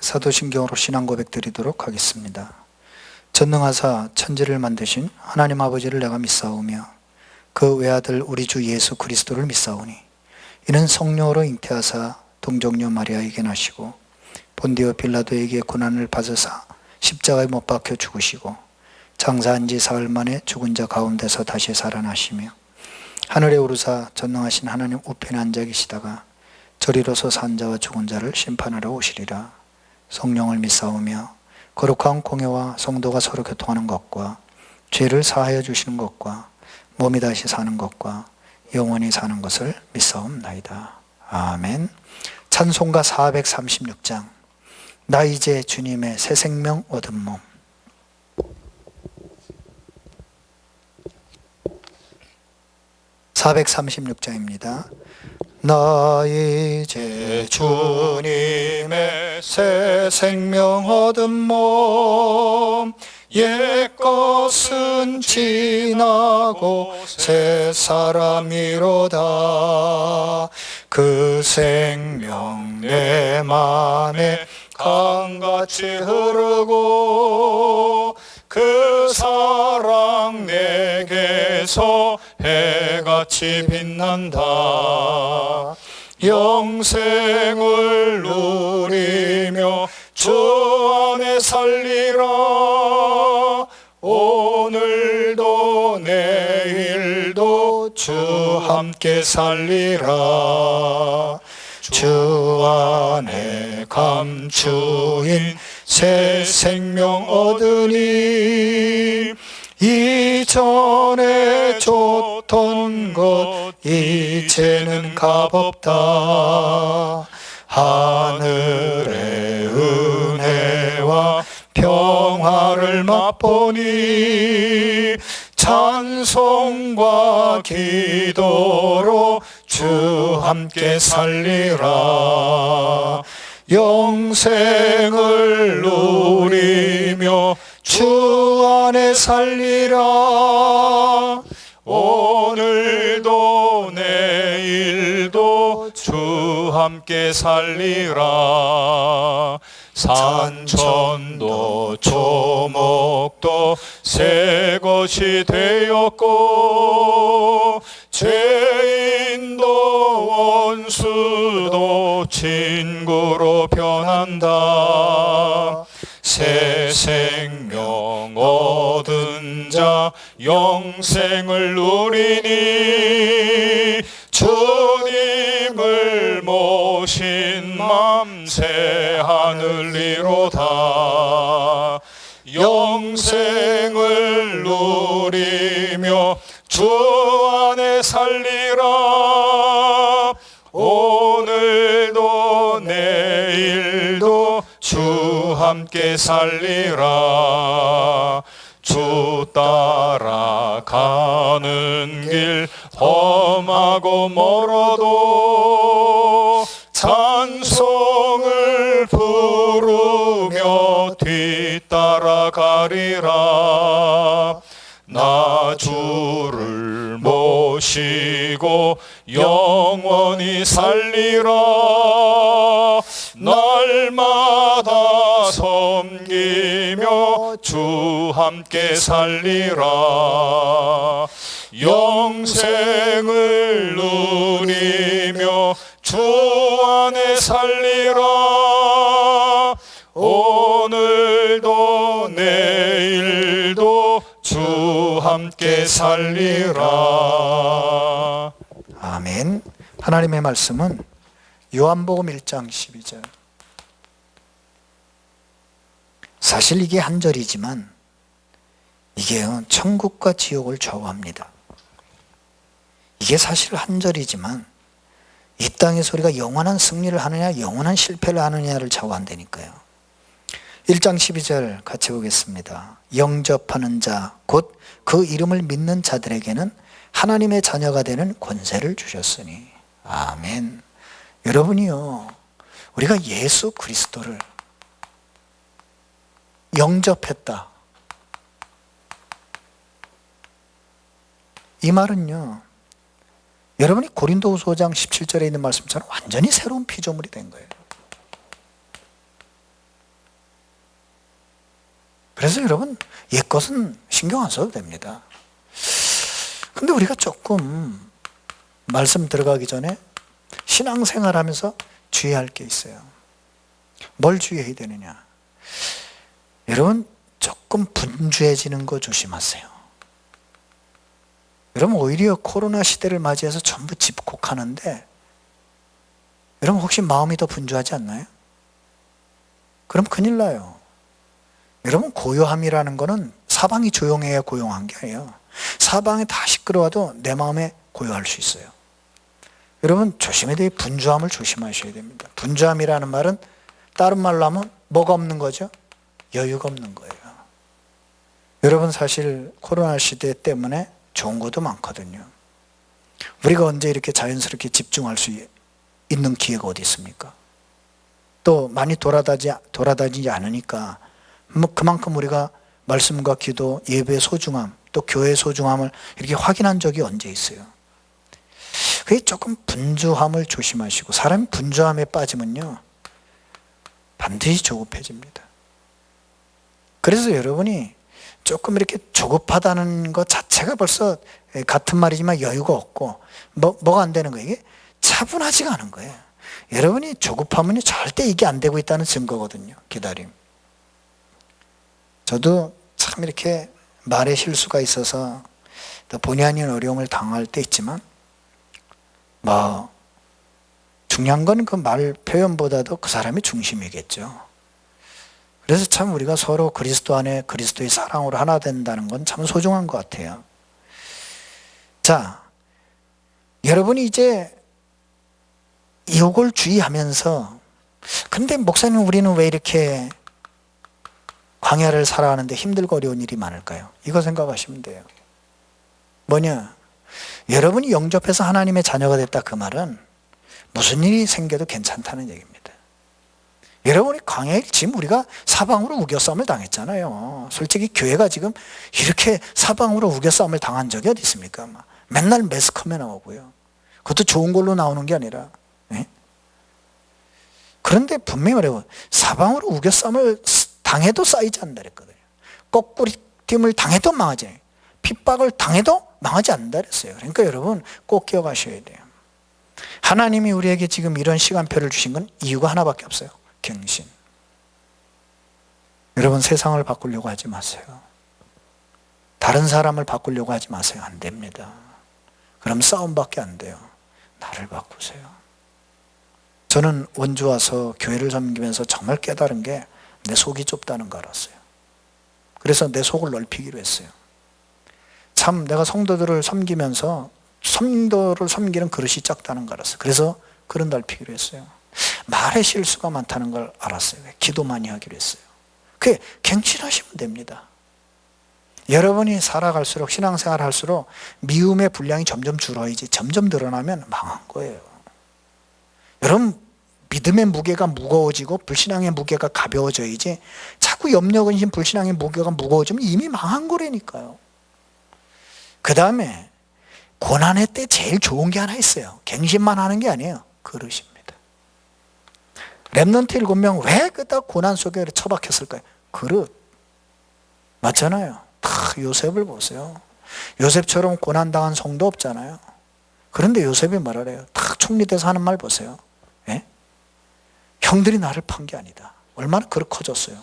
사도신경으로 신앙 고백 드리도록 하겠습니다. 전능하사 천지를 만드신 하나님 아버지를 내가 믿사오며 그 외아들 우리 주 예수 그리스도를 믿사오니 이는 성령으로 잉태하사 동정녀 마리아에게 나시고 본디오 빌라도에게 고난을 받으사 십자가에 못 박혀 죽으시고 장사한 지 사흘 만에 죽은 자 가운데서 다시 살아나시며 하늘에 오르사 전능하신 하나님 우편에 앉아 계시다가 저리로서 산 자와 죽은 자를 심판하러 오시리라. 성령을 믿사오며 거룩한 공회와 성도가 서로 교통하는 것과 죄를 사하여 주시는 것과 몸이 다시 사는 것과 영원히 사는 것을 믿사옵나이다. 아멘. 찬송가 436장. 나 이제 주님의 새 생명 얻은 몸. (436장입니다) 나 이제 주님의 새 생명 얻은 몸, 옛것은 지나고 새 사람이로다. 그 생명 내 맘에 강같이 흐르고 그 사랑 내게서 해같이 빛난다. 영생을 누리며 주 안에 살리라. 오늘도 내일도 주 함께 살리라. 주 안에 감추인 새 생명 얻으니 이전에 줬던 것 이제는 값없다. 하늘의 은혜와 평화를 맛보니 찬송과 기도로 주 함께 살리라. 영생을 누리며 주 안에 살리라. 오늘도 내일도 주 함께 살리라. 산천도 초목도 새 것이 되었고 죄인도 원수도 친구로 변한다. 새 생명 얻은 자 영생을 누리니 주님을 모신 맘 새 하늘리로다. 영생을 누리며 주 안에 살리라. 오늘도 내일도 주 함께 살리라. 주 따라가는 길 험하고 멀어도 찬송을 부르며 뒤따라가리라. 나 주를 모시고 영원히 살리라. 날마다 섬기며 주 함께 살리라. 영생을 누리며 주 안에 살리라. 오늘도 내일도 주 함께 살리라. 아멘. 하나님의 말씀은 요한복음 1장 12절. 사실 이게 한 절이지만 이게요 천국과 지옥을 좌우합니다. 이게 사실 한 절이지만 이 땅에서 우리가 영원한 승리를 하느냐 영원한 실패를 하느냐를 좌우한다니까요. 1장 12절 같이 보겠습니다. 영접하는 자 곧 그 이름을 믿는 자들에게는 하나님의 자녀가 되는 권세를 주셨으니. 아멘. 여러분이요 우리가 예수 그리스도를 영접했다. 이 말은요 여러분이 고린도후서 5장 17절에 있는 말씀처럼 완전히 새로운 피조물이 된 거예요. 그래서 여러분 옛 것은 신경 안 써도 됩니다. 근데 우리가 조금 말씀 들어가기 전에 신앙생활 하면서 주의할 게 있어요. 뭘 주의해야 되느냐? 여러분 조금 분주해지는 거 조심하세요. 여러분 오히려 코로나 시대를 맞이해서 전부 집콕하는데 여러분 혹시 마음이 더 분주하지 않나요? 그럼 큰일 나요. 여러분 고요함이라는 거는 사방이 조용해야 고요한 게 아니에요. 사방이 다 시끄러워도 내 마음에 고요할 수 있어요. 여러분 조심해야 돼요. 분주함을 조심하셔야 됩니다. 분주함이라는 말은 다른 말로 하면 뭐가 없는 거죠? 여유가 없는 거예요. 여러분 사실 코로나 시대 때문에 좋은 것도 많거든요. 우리가 언제 이렇게 자연스럽게 집중할 수 있는 기회가 어디 있습니까? 또 많이 돌아다니지 않으니까 그만큼 우리가 말씀과 기도, 예배의 소중함, 또 교회의 소중함을 이렇게 확인한 적이 언제 있어요? 그게 조금 분주함을 조심하시고, 사람이 분주함에 빠지면요 반드시 조급해집니다. 그래서 여러분이 조금 이렇게 조급하다는 것 자체가 벌써 같은 말이지만 여유가 없고 뭐가 안 되는 거예요? 이게 차분하지가 않은 거예요. 여러분이 조급하면 절대 이게 안 되고 있다는 증거거든요. 기다림. 저도 참 이렇게 말에 실수가 있어서 또 본의 아닌 어려움을 당할 때 있지만 중요한 건 그 말 표현보다도 그 사람이 중심이겠죠. 그래서 참 우리가 서로 그리스도 안에 그리스도의 사랑으로 하나 된다는 건 참 소중한 것 같아요. 자, 여러분이 이제 이걸 주의하면서 근데 목사님 우리는 왜 이렇게 광야를 살아가는데 힘들고 어려운 일이 많을까요? 이거 생각하시면 돼요. 뭐냐? 여러분이 영접해서 하나님의 자녀가 됐다 그 말은 무슨 일이 생겨도 괜찮다는 얘기입니다. 여러분이 광야에 지금 우리가 사방으로 우겨싸움을 당했잖아요. 솔직히 교회가 지금 이렇게 사방으로 우겨싸움을 당한 적이 어디 있습니까? 맨날 매스컴에 나오고요. 그것도 좋은 걸로 나오는 게 아니라. 네? 그런데 분명히 말해요. 사방으로 우겨싸움을 당해도 쌓이지 않는다 그랬거든요. 거꾸리팀을 당해도 망하지 않아요. 핍박을 당해도 망하지 않는다 그랬어요. 그러니까 여러분 꼭 기억하셔야 돼요. 하나님이 우리에게 지금 이런 시간표를 주신 건 이유가 하나밖에 없어요. 갱신. 여러분 세상을 바꾸려고 하지 마세요. 다른 사람을 바꾸려고 하지 마세요. 안 됩니다. 그럼 싸움밖에 안 돼요. 나를 바꾸세요. 저는 원주 와서 교회를 섬기면서 정말 깨달은 게 내 속이 좁다는 거 알았어요. 그래서 내 속을 넓히기로 했어요. 참 내가 성도들을 섬기면서 성도를 섬기는 그릇이 작다는 걸 알았어요. 그래서 그릇 넓히기로 했어요. 말에 실수가 많다는 걸 알았어요. 기도 많이 하기로 했어요. 그게 갱신하시면 됩니다. 여러분이 살아갈수록 신앙생활 할수록 미움의 분량이 점점 줄어야지 점점 늘어나면 망한 거예요. 여러분 믿음의 무게가 무거워지고 불신앙의 무게가 가벼워져야지 자꾸 염려, 근심, 불신앙의 무게가 무거워지면 이미 망한 거라니까요. 그 다음에 고난의 때 제일 좋은 게 하나 있어요. 갱신만 하는 게 아니에요. 그릇입니다. 렘넌트 7명 왜 그딱 고난 속에 처박혔을까요? 그릇. 맞잖아요. 다 요셉을 보세요. 요셉처럼 고난당한 성도 없잖아요. 그런데 요셉이 뭐라 그래요? 다 총리돼서 하는 말 보세요. 예? 형들이 나를 판 게 아니다. 얼마나 그릇 커졌어요.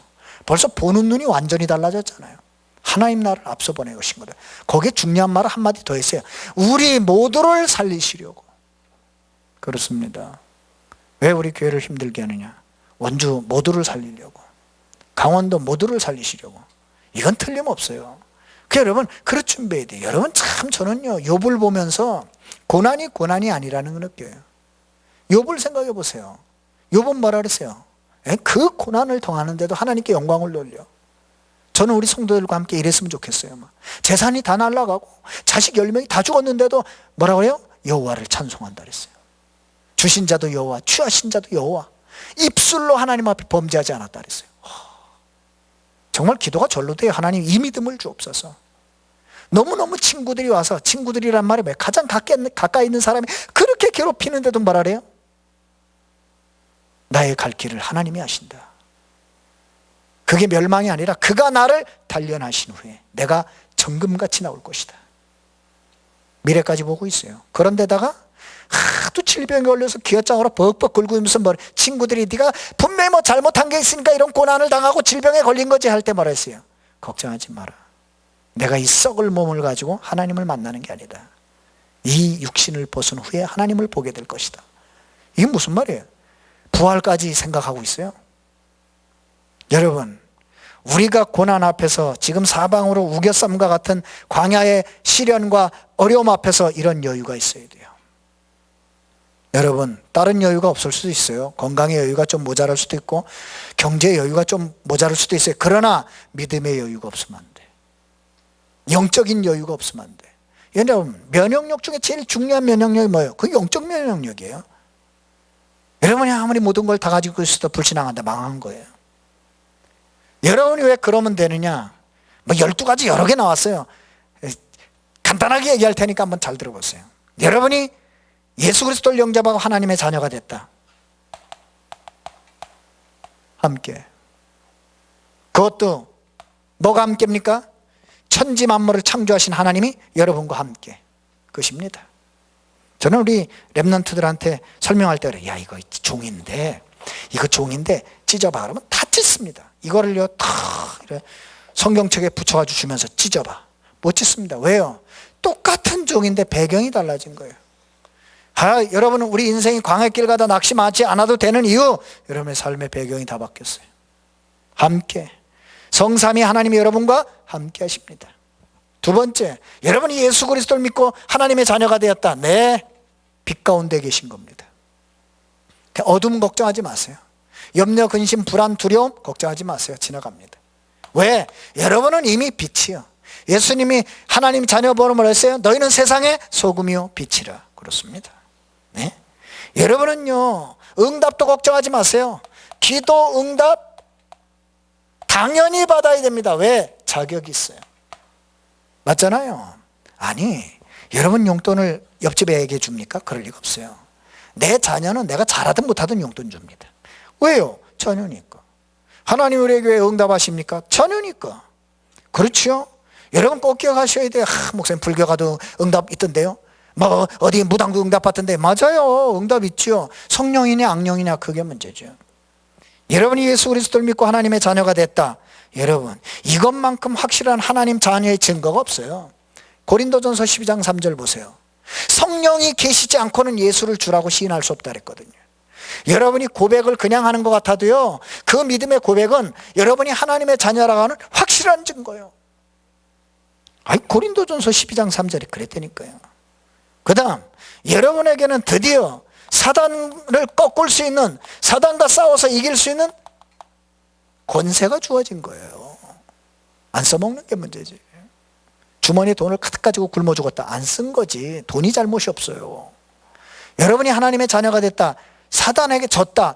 벌써 보는 눈이 완전히 달라졌잖아요. 하나님 나를 앞서 보내신 거다. 거기에 중요한 말을 한마디 더 했어요. 우리 모두를 살리시려고. 그렇습니다. 왜 우리 교회를 힘들게 하느냐? 원주 모두를 살리려고. 강원도 모두를 살리시려고. 이건 틀림없어요. 여러분 그릇 준비해야 돼요. 여러분 참 저는요 욥을 보면서 고난이 아니라는 걸 느껴요. 욥을 생각해 보세요. 욥은 뭐라 그랬어요? 그 고난을 통하는데도 하나님께 영광을 돌려. 저는 우리 성도들과 함께 이랬으면 좋겠어요. 재산이 다 날아가고 자식 10명이 다 죽었는데도 뭐라고 해요? 여호와를 찬송한다 그랬어요. 주신 자도 여호와, 취하신 자도 여호와. 입술로 하나님 앞에 범죄하지 않았다 그랬어요. 정말 기도가 절로 돼요. 하나님 이 믿음을 주옵소서. 너무너무 친구들이 와서, 친구들이란 말이 왜 가장 가까이 있는 사람이 그렇게 괴롭히는데도 뭐라 그래요? 나의 갈 길을 하나님이 하신다. 그게 멸망이 아니라 그가 나를 단련하신 후에 내가 정금같이 나올 것이다. 미래까지 보고 있어요. 그런데다가 하도 질병에 걸려서 기어장으로 벅벅 긁으면서 친구들이 네가 분명히 뭐 잘못한 게 있으니까 이런 고난을 당하고 질병에 걸린 거지 할 때 뭐라 했어요? 걱정하지 마라. 내가 이 썩을 몸을 가지고 하나님을 만나는 게 아니다. 이 육신을 벗은 후에 하나님을 보게 될 것이다. 이게 무슨 말이에요? 부활까지 생각하고 있어요. 여러분, 우리가 고난 앞에서 지금 사방으로 우겨쌈과 같은 광야의 시련과 어려움 앞에서 이런 여유가 있어야 돼요. 여러분, 다른 여유가 없을 수도 있어요. 건강의 여유가 좀 모자랄 수도 있고 경제의 여유가 좀 모자랄 수도 있어요. 그러나 믿음의 여유가 없으면 안 돼. 영적인 여유가 없으면 안 돼. 여러분, 면역력 중에 제일 중요한 면역력이 뭐예요? 그게 영적 면역력이에요. 여러분이 아무리 모든 걸 다 가지고 있어도 불신앙한다 망한 거예요. 여러분이 왜 그러면 되느냐? 12가지 여러 개 나왔어요. 간단하게 얘기할 테니까 한번 잘 들어보세요. 여러분이 예수 그리스도를 영접하고 하나님의 자녀가 됐다. 함께. 그것도 뭐가 함께입니까? 천지 만물을 창조하신 하나님이 여러분과 함께. 그것입니다. 저는 우리 랩런트들한테 설명할 때 그래요. 야, 이거 종인데 찢어봐. 그러면 다 찢습니다. 이거를요, 다 성경책에 붙여가지고 주면서 찢어봐. 못 찢습니다. 왜요? 똑같은 종인데 배경이 달라진 거예요. 여러분은 우리 인생이 광야길 가다 낙심하지 않아도 되는 이유, 여러분의 삶의 배경이 다 바뀌었어요. 함께. 성삼위 하나님이 여러분과 함께 하십니다. 두 번째, 여러분이 예수 그리스도를 믿고 하나님의 자녀가 되었다. 네, 빛 가운데 계신 겁니다. 어둠 걱정하지 마세요. 염려, 근심, 불안, 두려움 걱정하지 마세요. 지나갑니다. 왜? 여러분은 이미 빛이요. 예수님이 하나님 자녀 번호를 했어요. 너희는 세상의 소금이요 빛이라. 그렇습니다. 네? 여러분은요, 응답도 걱정하지 마세요. 기도 응답 당연히 받아야 됩니다. 왜? 자격이 있어요. 맞잖아요. 아니, 여러분 용돈을 옆집 애에게 줍니까? 그럴 리가 없어요. 내 자녀는 내가 잘하든 못하든 용돈 줍니다. 왜요? 자녀니까. 하나님 우리에게 왜 응답하십니까? 자녀니까. 그렇죠? 여러분 꼭 기억하셔야 돼요. 목사님 불교 가도 응답 있던데요. 뭐 어디 무당도 응답 받던데. 맞아요. 응답 있죠. 성령이냐 악령이냐 그게 문제죠. 여러분이 예수 그리스도를 믿고 하나님의 자녀가 됐다. 여러분, 이것만큼 확실한 하나님 자녀의 증거가 없어요. 고린도전서 12장 3절 보세요. 성령이 계시지 않고는 예수를 주라고 시인할 수 없다 그랬거든요. 여러분이 고백을 그냥 하는 것 같아도요, 그 믿음의 고백은 여러분이 하나님의 자녀라고 하는 확실한 증거예요. 고린도전서 12장 3절이 그랬다니까요. 그 다음, 여러분에게는 드디어 사단을 꺾을 수 있는, 사단과 싸워서 이길 수 있는 권세가 주어진 거예요. 안 써먹는 게 문제지. 주머니에 돈을 가득 가지고 굶어 죽었다. 안 쓴 거지. 돈이 잘못이 없어요. 여러분이 하나님의 자녀가 됐다. 사단에게 졌다.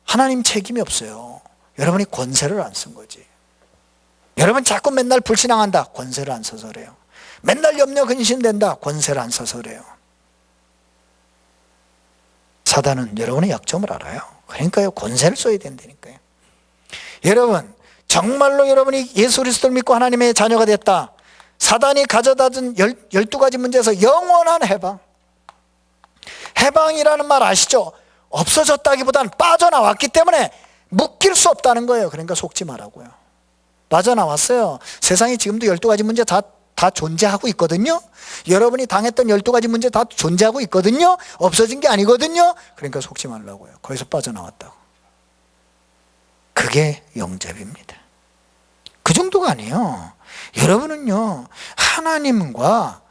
하나님 책임이 없어요. 여러분이 권세를 안 쓴 거지. 여러분 자꾸 맨날 불신앙한다. 권세를 안 써서 그래요. 맨날 염려 근심된다. 권세를 안 써서 그래요. 사단은 여러분의 약점을 알아요. 그러니까요, 권세를 써야 된다니까요. 여러분, 정말로 여러분이 예수 그리스도를 믿고 하나님의 자녀가 됐다. 사단이 가져다준 12가지 문제에서 영원한 해방. 해방이라는 말 아시죠? 없어졌다기보단 빠져나왔기 때문에 묶일 수 없다는 거예요. 그러니까 속지 말라고요. 빠져나왔어요. 세상에 지금도 12가지 문제 다 존재하고 있거든요. 여러분이 당했던 12가지 문제 다 존재하고 있거든요. 없어진 게 아니거든요. 그러니까 속지 말라고요. 거기서 빠져나왔다고. 그게 영접입니다. 그 정도가 아니에요. 여러분은요, 하나님과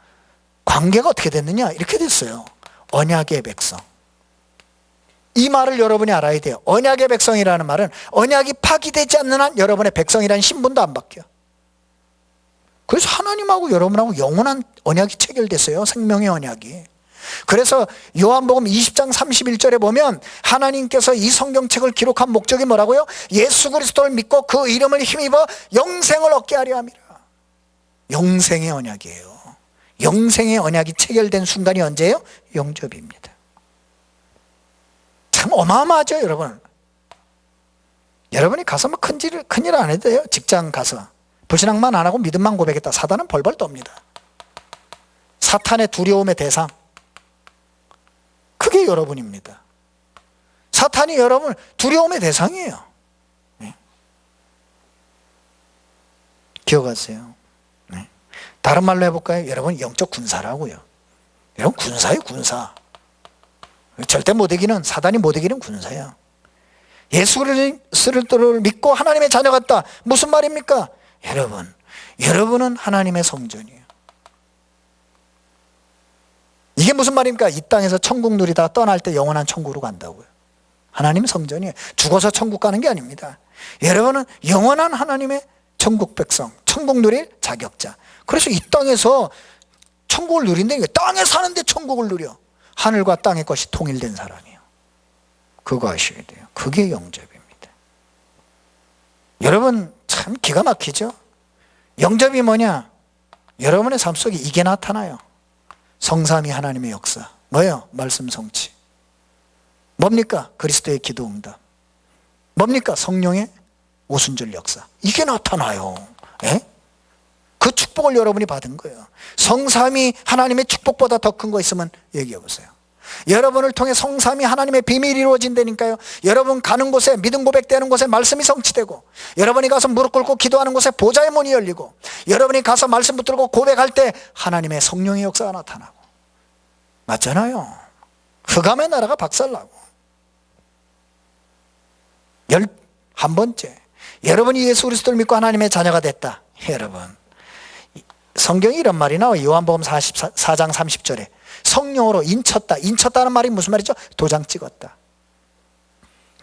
관계가 어떻게 됐느냐? 이렇게 됐어요. 언약의 백성. 이 말을 여러분이 알아야 돼요. 언약의 백성이라는 말은 언약이 파기되지 않는 한 여러분의 백성이라는 신분도 안 바뀌어. 그래서 하나님하고 여러분하고 영원한 언약이 체결됐어요. 생명의 언약이. 그래서 요한복음 20장 31절에 보면 하나님께서 이 성경책을 기록한 목적이 뭐라고요? 예수 그리스도를 믿고 그 이름을 힘입어 영생을 얻게 하려 함이라. 영생의 언약이에요. 영생의 언약이 체결된 순간이 언제예요? 영접입니다. 참 어마어마하죠, 여러분. 여러분이 가서 뭐 큰일 안 해도 돼요. 직장 가서 불신앙만 안 하고 믿음만 고백했다. 사단은 벌벌 떱니다. 사탄의 두려움의 대상, 그게 여러분입니다. 사탄이 여러분 두려움의 대상이에요. 네. 기억하세요. 네. 다른 말로 해볼까요? 여러분 영적 군사라고요. 여러분 군사예요, 군사. 절대 못 이기는, 사단이 못 이기는 군사야. 예수 그리스도를 믿고 하나님의 자녀 같다. 무슨 말입니까? 여러분은 하나님의 성전이에요. 이게 무슨 말입니까? 이 땅에서 천국 누리다 떠날 때 영원한 천국으로 간다고요. 하나님 성전이에요. 죽어서 천국 가는 게 아닙니다. 여러분은 영원한 하나님의 천국 백성, 천국 누릴 자격자. 그래서 이 땅에서 천국을 누린다는 게, 땅에 사는데 천국을 누려. 하늘과 땅의 것이 통일된 사람이에요. 그거 아셔야 돼요. 그게 영접입니다. 여러분 참 기가 막히죠? 영접이 뭐냐? 여러분의 삶 속에 이게 나타나요. 성삼위 하나님의 역사. 뭐예요? 말씀 성취. 뭡니까? 그리스도의 기도 응답. 뭡니까? 성령의 오순절 역사. 이게 나타나요. 에? 그 축복을 여러분이 받은 거예요. 성삼위 하나님의 축복보다 더 큰 거 있으면 얘기해 보세요. 여러분을 통해 성삼위 하나님의 비밀이 이루어진다니까요. 여러분 가는 곳에, 믿음 고백되는 곳에 말씀이 성취되고, 여러분이 가서 무릎 꿇고 기도하는 곳에 보좌의 문이 열리고, 여러분이 가서 말씀 붙들고 고백할 때 하나님의 성령의 역사가 나타나고. 맞잖아요. 흑암의 나라가 박살나고. 11번째, 여러분이 예수 그리스도를 믿고 하나님의 자녀가 됐다. 여러분, 성경에 이런 말이 나와요. 요한복음 4장 30절에 성령으로 인쳤다. 인쳤다는 말이 무슨 말이죠? 도장 찍었다.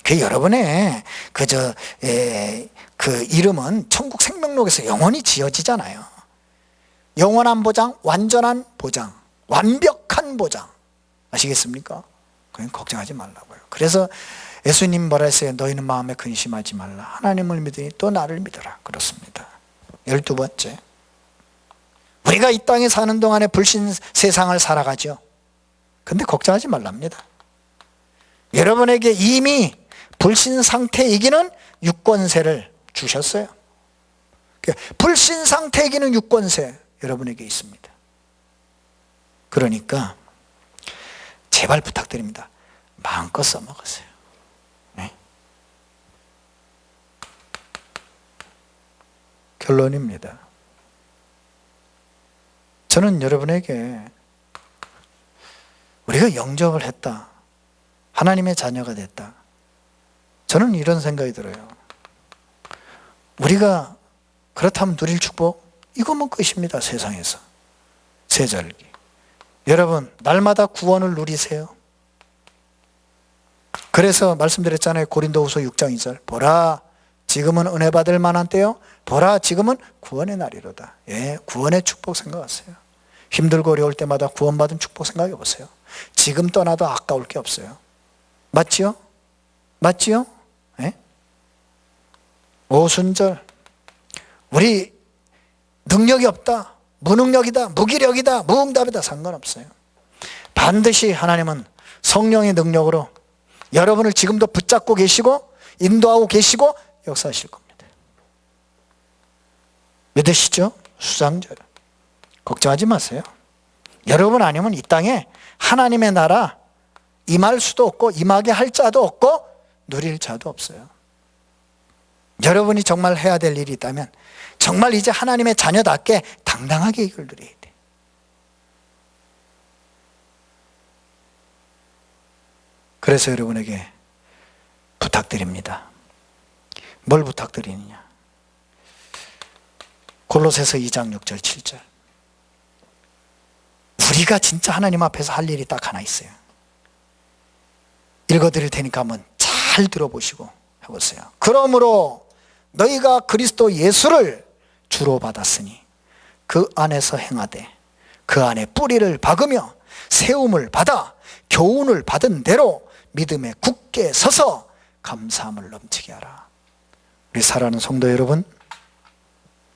그 여러분의 그 이름은 천국 생명록에서 영원히 지어지잖아요. 영원한 보장, 완전한 보장, 완벽한 보장. 아시겠습니까? 그건 걱정하지 말라고요. 그래서 예수님 뭐라 했어요? 너희는 마음에 근심하지 말라. 하나님을 믿으니 또 나를 믿어라. 그렇습니다. 12번째, 우리가 이 땅에 사는 동안에 불신 세상을 살아가죠. 근데 걱정하지 말랍니다. 여러분에게 이미 불신 상태에 이기는 유권세를 주셨어요. 불신 상태에 이기는 유권세 여러분에게 있습니다. 그러니까 제발 부탁드립니다. 마음껏 써먹으세요. 네? 결론입니다. 저는 여러분에게 우리가 영접을 했다, 하나님의 자녀가 됐다, 저는 이런 생각이 들어요. 우리가 그렇다면 누릴 축복, 이거면 끝입니다. 세상에서 세절기. 여러분 날마다 구원을 누리세요. 그래서 말씀드렸잖아요. 고린도후서 6장 2절, 보라 지금은 은혜 받을 만한 때요, 보라 지금은 구원의 날이로다. 예, 구원의 축복 생각하세요. 힘들고 어려울 때마다 구원받은 축복 생각해 보세요. 지금 떠나도 아까울 게 없어요. 맞지요? 맞지요? 예? 오순절, 우리 능력이 없다, 무능력이다, 무기력이다, 무응답이다, 상관없어요. 반드시 하나님은 성령의 능력으로 여러분을 지금도 붙잡고 계시고 인도하고 계시고 역사하실 겁니다. 믿으시죠? 수장절. 걱정하지 마세요. 여러분 아니면 이 땅에 하나님의 나라 임할 수도 없고 임하게 할 자도 없고 누릴 자도 없어요. 여러분이 정말 해야 될 일이 있다면 정말 이제 하나님의 자녀답게 당당하게 이걸 누려야 돼. 그래서 여러분에게 부탁드립니다. 뭘 부탁드리느냐? 골로새서 2장 6절 7절. 우리가 진짜 하나님 앞에서 할 일이 딱 하나 있어요. 읽어드릴 테니까 한번 잘 들어보시고 해보세요. 그러므로 너희가 그리스도 예수를 주로 받았으니 그 안에서 행하되 그 안에 뿌리를 박으며 세움을 받아 교훈을 받은 대로 믿음에 굳게 서서 감사함을 넘치게 하라. 우리 사랑하는 성도 여러분,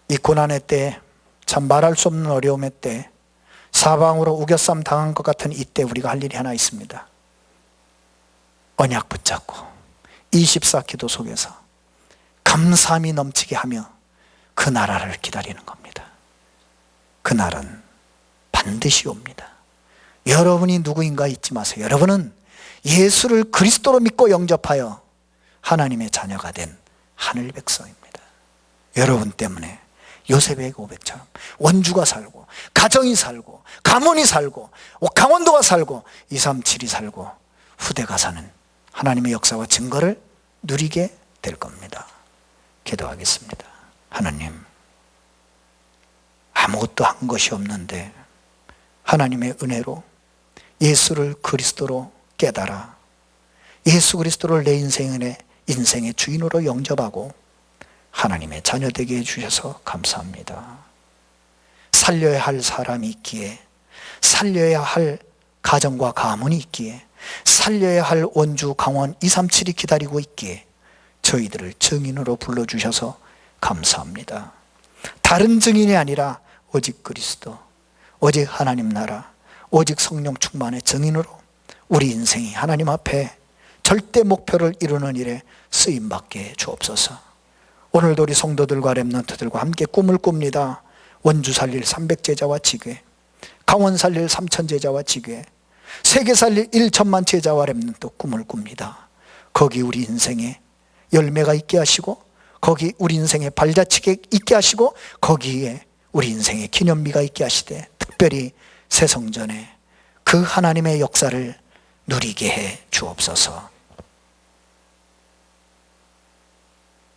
이 고난의 때, 참 말할 수 없는 어려움의 때, 사방으로 우겨쌈 당한 것 같은 이때 우리가 할 일이 하나 있습니다. 언약 붙잡고 24기도 속에서 감사함이 넘치게 하며 그 나라를 기다리는 겁니다. 그 날은 반드시 옵니다. 여러분이 누구인가 잊지 마세요. 여러분은 예수를 그리스도로 믿고 영접하여 하나님의 자녀가 된 하늘 백성입니다. 여러분 때문에 요셉의 고백처럼 원주가 살고, 가정이 살고, 가문이 살고, 강원도가 살고, 237이 살고, 후대가 사는 하나님의 역사와 증거를 누리게 될 겁니다. 기도하겠습니다. 하나님, 아무것도 한 것이 없는데 하나님의 은혜로 예수를 그리스도로 깨달아 예수 그리스도를 내 인생의 주인으로 영접하고 하나님의 자녀 되게 해주셔서 감사합니다. 살려야 할 사람이 있기에, 살려야 할 가정과 가문이 있기에, 살려야 할 원주 강원 237이 기다리고 있기에 저희들을 증인으로 불러주셔서 감사합니다. 다른 증인이 아니라 오직 그리스도, 오직 하나님 나라, 오직 성령 충만의 증인으로 우리 인생이 하나님 앞에 절대 목표를 이루는 일에 쓰임받게 주옵소서. 오늘도 우리 성도들과 렘넌트들과 함께 꿈을 꿉니다. 원주 살릴 300제자와 지괴, 강원 살릴 3000제자와 지괴, 세계 살릴 1천만 제자와 렘넌트 꿈을 꿉니다. 거기 우리 인생에 열매가 있게 하시고, 거기 우리 인생에 발자취가 있게 하시고, 거기에 우리 인생에 기념비가 있게 하시되, 특별히 새성전에 그 하나님의 역사를 누리게 해 주옵소서.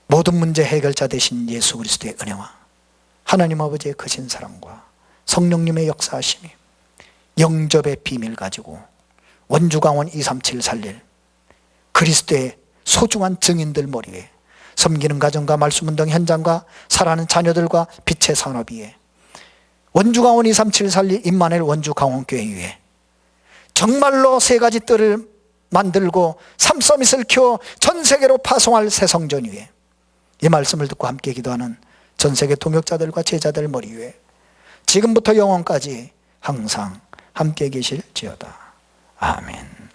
모든 문제 해결자 되신 예수 그리스도의 은혜와 하나님 아버지의 크신 사랑과 성령님의 역사하심이 영접의 비밀 가지고 원주 강원 237 살릴 그리스도의 소중한 증인들 머리에, 섬기는 가정과 말씀운동 현장과 사랑하는 자녀들과 빛의 산업 위에, 원주 강원 237 살릴 임마누엘 원주 강원교회 위에 정말로 세 가지 뜰을 만들고 삼서밋을 키워 전 세계로 파송할 새성전 위에, 이 말씀을 듣고 함께 기도하는 전 세계 동역자들과 제자들 머리 위에 지금부터 영원까지 항상 함께 계실지어다. 아멘.